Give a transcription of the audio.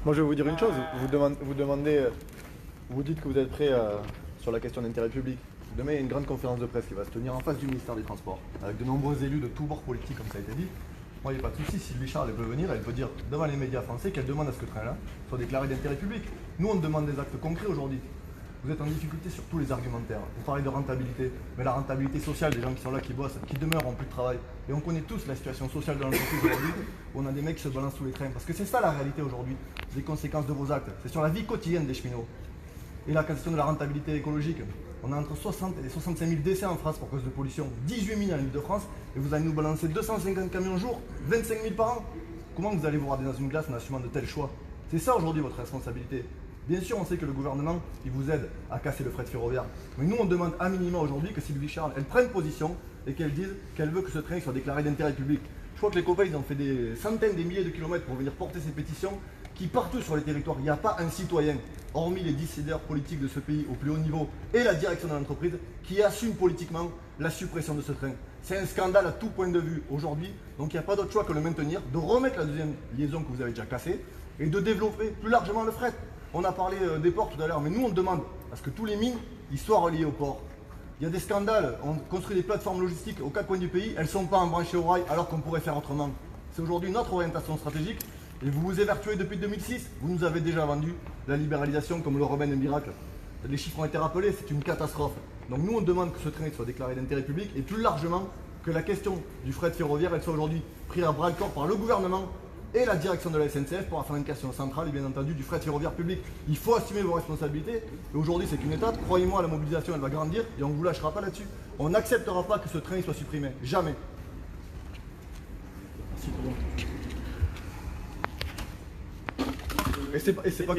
Moi, je vais vous dire une chose. Vous dites que vous êtes prêt sur la question d'intérêt public. Demain, il y a une grande conférence de presse qui va se tenir en face du ministère des Transports, avec de nombreux élus de tous bords politiques, comme ça a été dit. Moi, il n'y a pas de souci. Sylvie Charles, elle peut venir, elle peut dire devant les médias français qu'elle demande à ce que ce train-là soit déclaré d'intérêt public. Nous, on demande des actes concrets aujourd'hui. Vous êtes en difficulté sur tous les argumentaires. Vous parlez de rentabilité, mais la rentabilité sociale des gens qui sont là, qui bossent, qui demeurent, ont plus de travail. Et on connaît tous la situation sociale de l'entreprise aujourd'hui, où on a des mecs qui se balancent sous les trains. Parce que c'est ça la réalité aujourd'hui, des conséquences de vos actes. C'est sur la vie quotidienne des cheminots. Et la question de la rentabilité écologique, on a entre 60 et 65 000 décès en France pour cause de pollution, 18 000 en Ile-de-France, et vous allez nous balancer 250 camions au jour, 25 000 par an. Comment vous allez vous rader dans une glace en assumant de tels choix? C'est ça aujourd'hui votre responsabilité. Bien sûr, on sait que le gouvernement, il vous aide à casser le fret ferroviaire. Mais nous, on demande à minima aujourd'hui que Sylvie Charles, elle prenne position et qu'elle dise qu'elle veut que ce train soit déclaré d'intérêt public. Je crois que les copains, ils ont fait des centaines, des milliers de kilomètres pour venir porter ces pétitions qui, partout sur les territoires, il n'y a pas un citoyen, hormis les décideurs politiques de ce pays au plus haut niveau et la direction de l'entreprise, qui assume politiquement la suppression de ce train. C'est un scandale à tout point de vue aujourd'hui, donc il n'y a pas d'autre choix que de le maintenir, de remettre la deuxième liaison que vous avez déjà cassée et de développer plus largement le fret. On a parlé des ports tout à l'heure, mais nous on demande à ce que tous les mines ils soient reliés au port. Il y a des scandales, on construit des plateformes logistiques aux quatre coins du pays, elles ne sont pas embranchées au rail alors qu'on pourrait faire autrement. C'est aujourd'hui notre orientation stratégique et vous vous évertuez depuis 2006. Vous nous avez déjà vendu la libéralisation comme le remède miracle. Les chiffres ont été rappelés, c'est une catastrophe. Donc nous on demande que ce train soit déclaré d'intérêt public et plus largement que la question du fret ferroviaire elle soit aujourd'hui prise à bras le corps par le gouvernement et la direction de la SNCF pour faire une question centrale et bien entendu du fret ferroviaire public. Il faut assumer vos responsabilités. Et aujourd'hui, c'est qu'une étape. Croyez-moi, la mobilisation, elle va grandir et on ne vous lâchera pas là-dessus. On n'acceptera pas que ce train soit supprimé. Jamais. Merci. Et c'est pas...